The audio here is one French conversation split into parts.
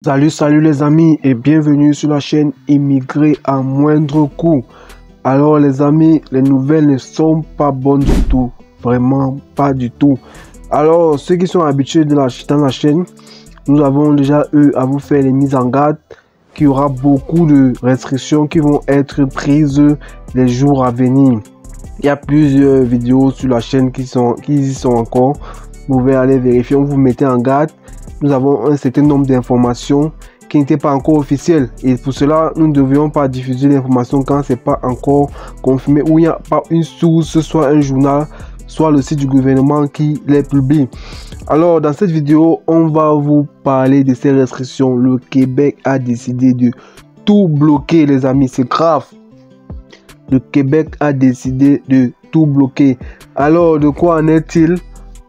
Salut les amis et bienvenue sur la chaîne Immigré à moindre coût. Alors les amis, les nouvelles ne sont pas bonnes du tout, vraiment pas du tout. Alors ceux qui sont habitués dans la chaîne, nous avons déjà eu à vous faire les mises en garde qu'il y aura beaucoup de restrictions qui vont être prises les jours à venir. Il y a plusieurs vidéos sur la chaîne qui y sont encore. Vous pouvez aller vérifier, on vous mettait en garde. Nous avons un certain nombre d'informations qui n'étaient pas encore officielles et pour cela nous ne devions pas diffuser l'information quand c'est pas encore confirmé ou il n'y a pas une source, soit un journal, soit le site du gouvernement qui les publie. Alors dans cette vidéo on va vous parler de ces restrictions. Le Québec a décidé de tout bloquer les amis, c'est grave. Le Québec a décidé de tout bloquer. Alors de quoi en est-il?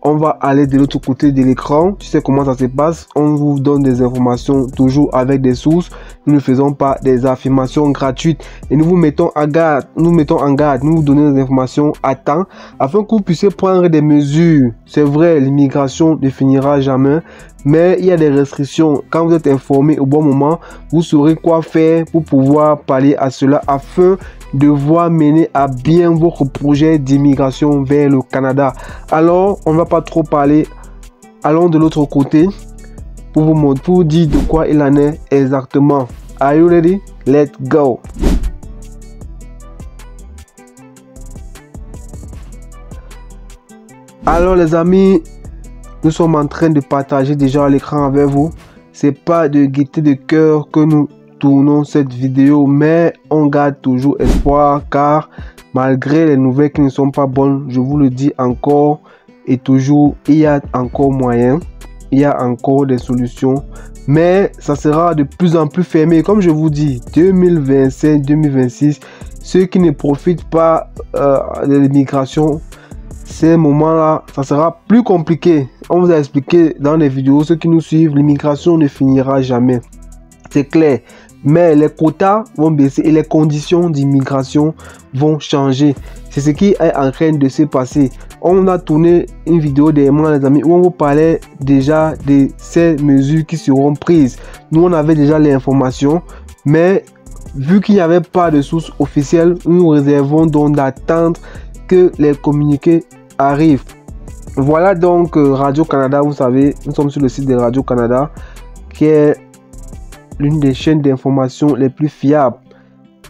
On va aller de l'autre côté de l'écran. Tu sais comment ça se passe. On vous donne des informations toujours avec des sources. Nous ne faisons pas des affirmations gratuites. Et nous vous mettons en garde. Nous vous donnons des informations à temps afin que vous puissiez prendre des mesures. C'est vrai, l'immigration ne finira jamais. Mais il y a des restrictions. Quand vous êtes informé au bon moment, vous saurez quoi faire pour pouvoir pallier à cela afin de voir mener à bien votre projet d'immigration vers le Canada. Alors, on ne va pas trop parler. Allons de l'autre côté pour vous dire de quoi il en est exactement. Are you ready? Let's go! Alors les amis, nous sommes en train de partager déjà l'écran avec vous. C'est pas de gaieté de cœur que nous tournons cette vidéo, mais on garde toujours espoir car malgré les nouvelles qui ne sont pas bonnes, je vous le dis encore et toujours, il y a encore moyen, il y a encore des solutions, mais ça sera de plus en plus fermé. Comme je vous dis, 2025-2026, ceux qui ne profitent pas de l'immigration, ces moments-là, ça sera plus compliqué. On vous a expliqué dans les vidéos, ceux qui nous suivent, l'immigration ne finira jamais. C'est clair. Mais les quotas vont baisser et les conditions d'immigration vont changer. C'est ce qui est en train de se passer. On a tourné une vidéo dernièrement, les amis, où on vous parlait déjà de ces mesures qui seront prises. Nous, on avait déjà les informations, mais vu qu'il n'y avait pas de source officielle, nous réservons donc d'attendre que les communiqués arrivent. Voilà donc Radio-Canada, vous savez, nous sommes sur le site de Radio-Canada, qui est l'une des chaînes d'information les plus fiables.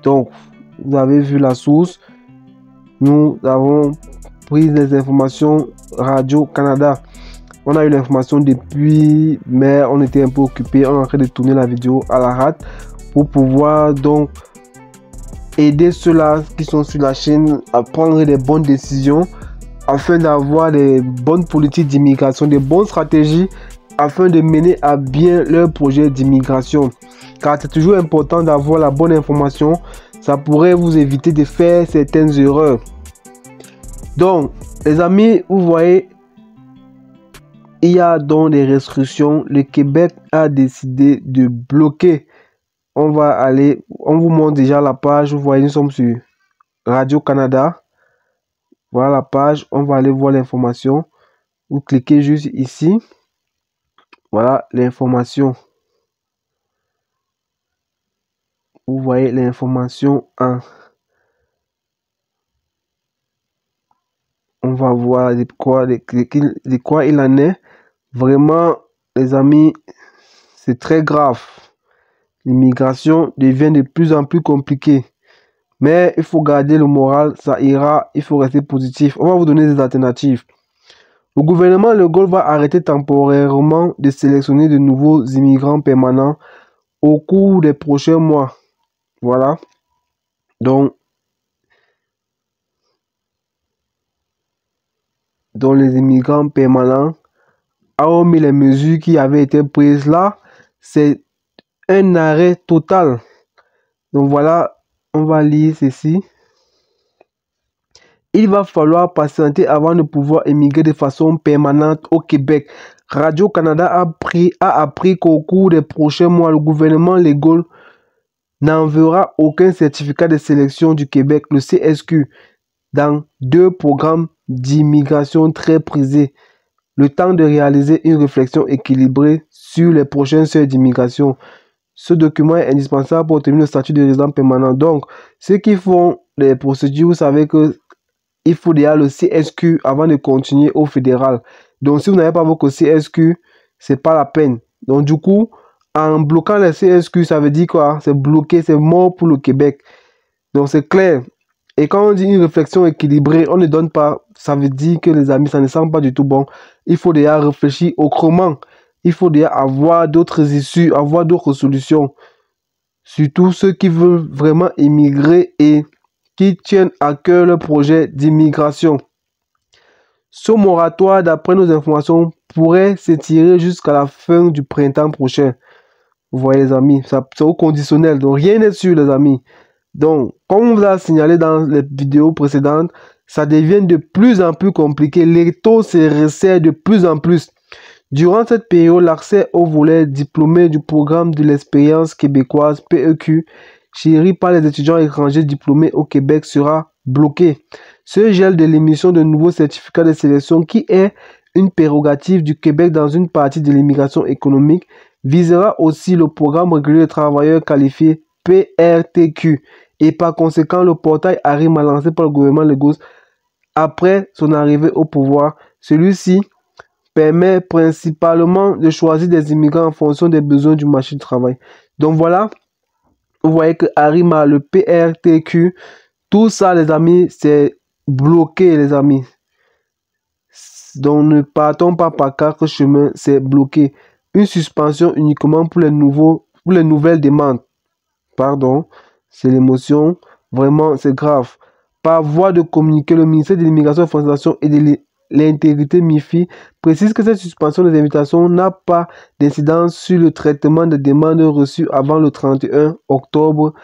Donc, vous avez vu la source. Nous avons pris des informations Radio-Canada. On a eu l'information depuis, mais on était un peu occupé. On est en train de tourner la vidéo à la rate pour pouvoir donc aider ceux-là qui sont sur la chaîne à prendre des bonnes décisions afin d'avoir des bonnes politiques d'immigration, des bonnes stratégies afin de mener à bien leur projet d'immigration. Car c'est toujours important d'avoir la bonne information. Ça pourrait vous éviter de faire certaines erreurs. Donc, les amis, vous voyez, il y a donc des restrictions. Le Québec a décidé de bloquer. On va aller, on vous montre déjà la page. Vous voyez, nous sommes sur Radio-Canada. Voilà la page. On va aller voir l'information. Vous cliquez juste ici. Voilà l'information. Vous voyez l'information 1. On va voir de quoi il en est. Vraiment, les amis, c'est très grave. L'immigration devient de plus en plus compliquée. Mais il faut garder le moral, ça ira, il faut rester positif. On va vous donner des alternatives. Le gouvernement Legault va arrêter temporairement de sélectionner de nouveaux immigrants permanents au cours des prochains mois. Voilà. Donc les immigrants permanents, hormis les mesures qui avaient été prises là, c'est un arrêt total. Donc voilà, on va lire ceci. Il va falloir patienter avant de pouvoir émigrer de façon permanente au Québec. Radio-Canada a appris qu'au cours des prochains mois, le gouvernement Legault n'enverra aucun certificat de sélection du Québec, le CSQ, dans 2 programmes d'immigration très prisés, le temps de réaliser une réflexion équilibrée sur les prochains seuils d'immigration. Ce document est indispensable pour obtenir le statut de résident permanent. Donc, ceux qui font les procédures, vous savez que il faut déjà le CSQ avant de continuer au fédéral. Donc, si vous n'avez pas votre CSQ, c'est pas la peine. Donc, du coup, en bloquant le CSQ, ça veut dire quoi? C'est bloqué, c'est mort pour le Québec. Donc, c'est clair. Et quand on dit une réflexion équilibrée, on ne donne pas, ça veut dire que les amis, ça ne semble pas du tout bon. Il faut déjà réfléchir autrement. Il faut déjà avoir d'autres issues, avoir d'autres solutions. Surtout ceux qui veulent vraiment immigrer et qui tiennent à cœur le projet d'immigration. Ce moratoire, d'après nos informations, pourrait s'étirer jusqu'à la fin du printemps prochain. Vous voyez les amis, c'est au conditionnel, donc rien n'est sûr les amis. Donc, comme on vous a signalé dans les vidéos précédentes, ça devient de plus en plus compliqué. Les taux se resserrent de plus en plus. Durant cette période, l'accès au volet diplômé du programme de l'expérience québécoise PEQ, chéri par les étudiants étrangers diplômés au Québec, sera bloqué. Ce gel de l'émission de nouveaux certificats de sélection, qui est une prérogative du Québec dans une partie de l'immigration économique, visera aussi le programme régulier de travailleurs qualifiés PRTQ et par conséquent le portail ARIMA lancé par le gouvernement Legault après son arrivée au pouvoir. Celui-ci permet principalement de choisir des immigrants en fonction des besoins du marché du travail. Donc voilà, vous voyez que ARIMA, le PRTQ, tout ça les amis, c'est bloqué les amis. Donc ne partons pas par quatre chemins, c'est bloqué. Une suspension uniquement pour les nouvelles demandes. Pardon, c'est l'émotion. Vraiment, c'est grave. Par voie de communiqué, le ministère de l'Immigration, de la Fondation et de l'Intégrité MIFI précise que cette suspension des invitations n'a pas d'incidence sur le traitement des demandes reçues avant le 31 octobre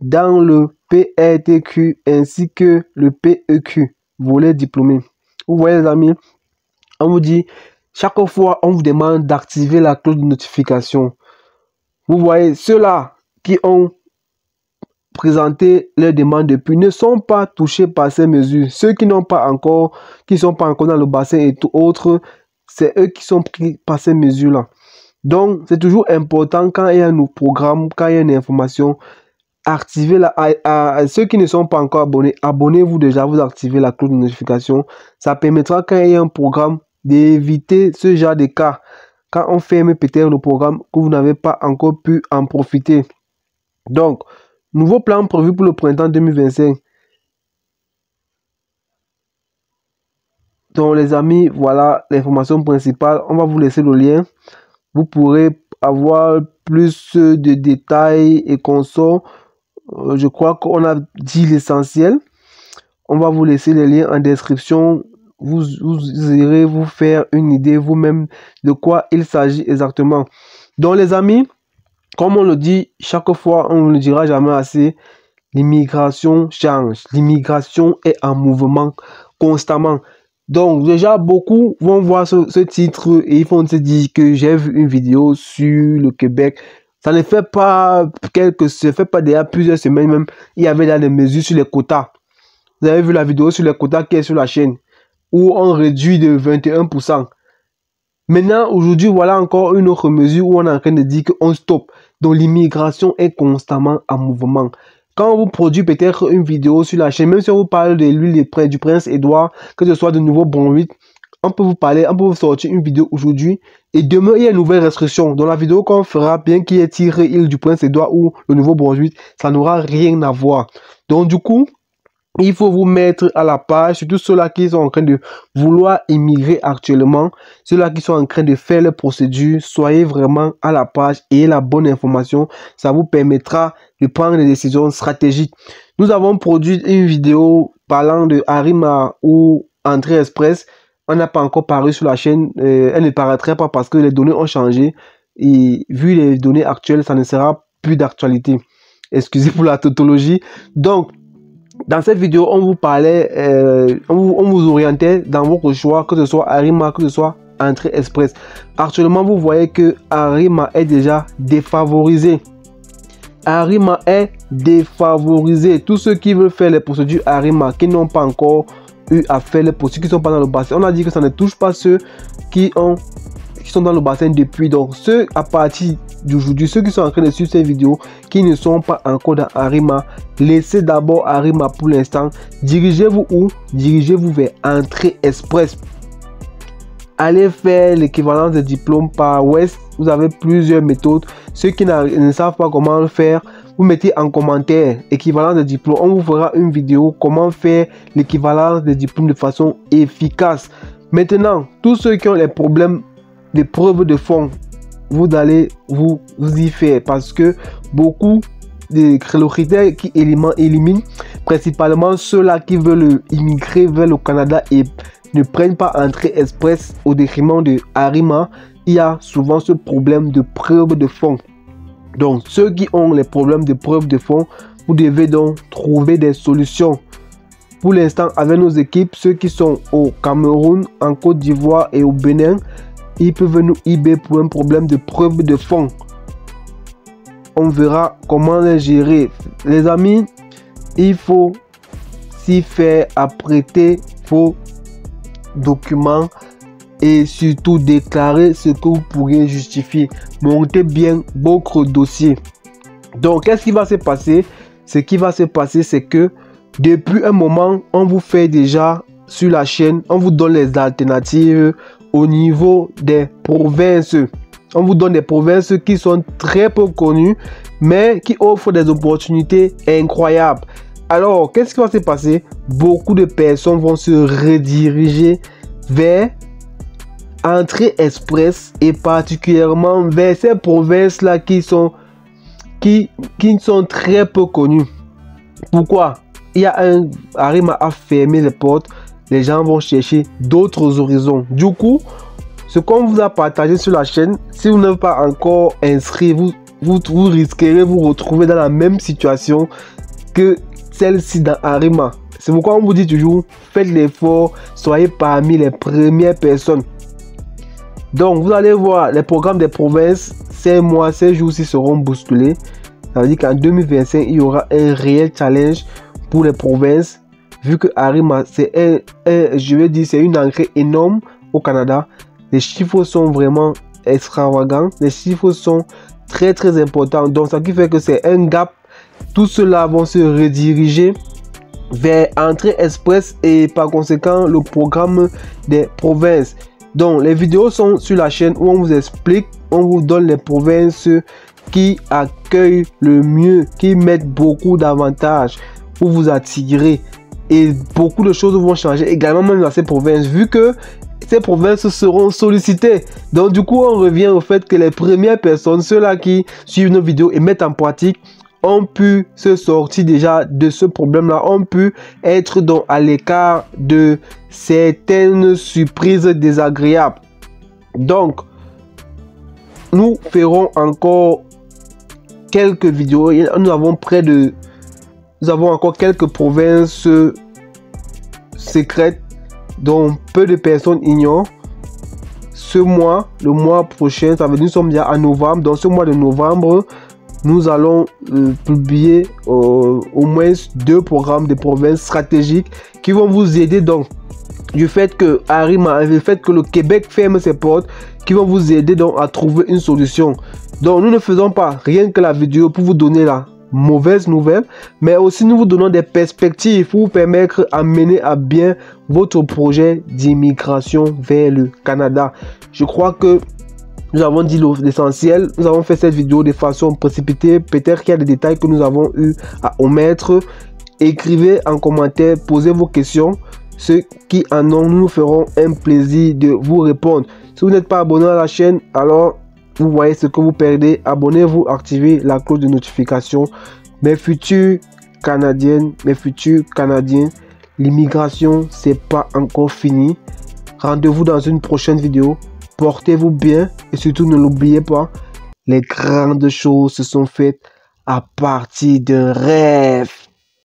dans le PRTQ ainsi que le PEQ, volet diplômé. Vous voyez les amis, on vous dit, chaque fois on vous demande d'activer la cloche de notification. Vous voyez, ceux-là qui ont présenté leurs demandes depuis ne sont pas touchés par ces mesures. Ceux qui n'ont pas encore, qui sont pas encore dans le bassin et tout autre, c'est eux qui sont pris par ces mesures-là. Donc, c'est toujours important quand il y a un nouveau programme, quand il y a une information, activez à ceux qui ne sont pas encore abonnés, abonnez-vous déjà, vous activez la cloche de notification. Ça permettra quand il y a un programme d'éviter ce genre de cas. Quand on ferme peut-être le programme que vous n'avez pas encore pu en profiter. Donc, nouveau plan prévu pour le printemps 2025. Donc les amis, voilà l'information principale. On va vous laisser le lien. Vous pourrez avoir plus de détails et consorts. Je crois qu'on a dit l'essentiel. On va vous laisser les liens en description. Vous irez vous faire une idée vous-même de quoi il s'agit exactement. Donc les amis, comme on le dit chaque fois, on ne le dira jamais assez, l'immigration change. L'immigration est en mouvement constamment. Donc déjà, beaucoup vont voir ce titre et ils vont se dire que j'ai vu une vidéo sur le Québec. Ça ne fait pas déjà plusieurs semaines même. Il y avait là des mesures sur les quotas. Vous avez vu la vidéo sur les quotas qui est sur la chaîne, où on réduit de 21%. Maintenant, aujourd'hui, voilà encore une autre mesure où on est en train de dire qu'on stoppe. Donc, l'immigration est constamment en mouvement. Quand on vous produit peut-être une vidéo sur la chaîne, même si on vous parle de l'huile du prince Édouard, que ce soit de Nouveau-Brunswick, on peut vous parler, on peut vous sortir une vidéo aujourd'hui et demain il y a une nouvelle restriction. Dans la vidéo qu'on fera, bien qu'il y ait tiré l'huile du prince Édouard ou le Nouveau-Brunswick, ça n'aura rien à voir. Donc, du coup, il faut vous mettre à la page, surtout ceux-là qui sont en train de vouloir immigrer actuellement, ceux-là qui sont en train de faire les procédures, soyez vraiment à la page et la bonne information. Ça vous permettra de prendre des décisions stratégiques. Nous avons produit une vidéo parlant de ARIMA ou Entrée Express. On n'a pas encore paru sur la chaîne. Elle ne paraîtrait pas parce que les données ont changé. Et vu les données actuelles, ça ne sera plus d'actualité. Excusez pour la tautologie. Donc, dans cette vidéo, on vous parlait, on vous orientait dans votre choix, que ce soit ARIMA, que ce soit Entrée Express. Actuellement, vous voyez que ARIMA est déjà défavorisé. ARIMA est défavorisé. Tous ceux qui veulent faire les procédures ARIMA, qui n'ont pas encore eu à faire les postures qui sont pas dans le bassin. On a dit que ça ne touche pas ceux qui sont dans le bassin depuis. Donc ceux à partir d'aujourd'hui, ceux qui sont en train de suivre cette vidéo, qui ne sont pas encore dans Arima, laissez d'abord Arima pour l'instant. Dirigez-vous où? Dirigez-vous vers Entrée Express. Allez faire l'équivalence de diplôme par West. Vous avez plusieurs méthodes. Ceux qui ne savent pas comment le faire, vous mettez en commentaire équivalence de diplôme. On vous fera une vidéo comment faire l'équivalence de diplôme de façon efficace. Maintenant, tous ceux qui ont les problèmes de preuves de fond, vous allez vous y faire, parce que beaucoup de critères qui éliminent principalement ceux-là qui veulent immigrer vers le Canada et ne prennent pas Entrée Express au détriment de Arima. Il y a souvent ce problème de preuve de fond. Donc ceux qui ont les problèmes de preuve de fond, vous devez donc trouver des solutions. Pour l'instant, avec nos équipes, ceux qui sont au Cameroun, en Côte d'Ivoire et au Bénin, ils peuvent nous IB pour un problème de preuve de fond. On verra comment les gérer. Les amis, il faut s'y faire apprêter vos documents et surtout déclarer ce que vous pourriez justifier. Montez bien votre dossier. Donc, qu'est-ce qui va se passer? Ce qui va se passer, c'est que depuis un moment, on vous fait déjà sur la chaîne, on vous donne les alternatives au niveau des provinces. On vous donne des provinces qui sont très peu connues, mais qui offrent des opportunités incroyables. Alors, qu'est-ce qui va se passer? Beaucoup de personnes vont se rediriger vers Entrée Express et particulièrement vers ces provinces-là qui sont très peu connues. Pourquoi? Il y a Arima a fermé les portes. Les gens vont chercher d'autres horizons. Du coup, ce qu'on vous a partagé sur la chaîne, si vous n'êtes pas encore inscrit, vous risquerez de vous retrouver dans la même situation que celle-ci dans Arima. C'est pourquoi on vous dit toujours, faites l'effort, soyez parmi les premières personnes. Donc, vous allez voir les programmes des provinces, ces mois, ces jours-ci seront bousculés. Ça veut dire qu'en 2025, il y aura un réel challenge pour les provinces. Vu que Arima, c'est c'est une entrée énorme au Canada. Les chiffres sont vraiment extravagants. Les chiffres sont très très importants. Donc, ça qui fait que c'est un gap. Tout cela vont se rediriger vers Entrée Express et par conséquent le programme des provinces. Donc, les vidéos sont sur la chaîne où on vous explique, on vous donne les provinces qui accueillent le mieux, qui mettent beaucoup d'avantages pour vous attirer. Et beaucoup de choses vont changer également même dans ces provinces, vu que ces provinces seront sollicitées. Donc du coup, on revient au fait que les premières personnes, ceux-là qui suivent nos vidéos et mettent en pratique, ont pu se sortir déjà de ce problème-là, ont pu être donc à l'écart de certaines surprises désagréables. Donc, nous ferons encore quelques vidéos. Nous avons encore quelques provinces secrètes dont peu de personnes ignorent. Ce mois, le mois prochain, ça veut dire nous sommes déjà en novembre. Dans ce mois de novembre, nous allons publier au moins 2 programmes de provinces stratégiques qui vont vous aider donc du fait que Arima, le fait que le Québec ferme ses portes, qui vont vous aider donc à trouver une solution. Donc nous ne faisons pas rien que la vidéo pour vous donner la mauvaise nouvelle, mais aussi nous vous donnons des perspectives pour vous permettre à mener à bien votre projet d'immigration vers le Canada. Je crois que nous avons dit l'essentiel. Nous avons fait cette vidéo de façon précipitée. Peut-être qu'il y a des détails que nous avons eu à omettre. Écrivez en commentaire, posez vos questions. Ceux qui en ont, nous ferons un plaisir de vous répondre. Si vous n'êtes pas abonné à la chaîne, alors vous voyez ce que vous perdez. Abonnez-vous, activez la cloche de notification. Mes futurs Canadiennes, mes futurs Canadiens, l'immigration, c'est pas encore fini. Rendez-vous dans une prochaine vidéo. Portez-vous bien et surtout ne l'oubliez pas, les grandes choses se sont faites à partir d'un rêve.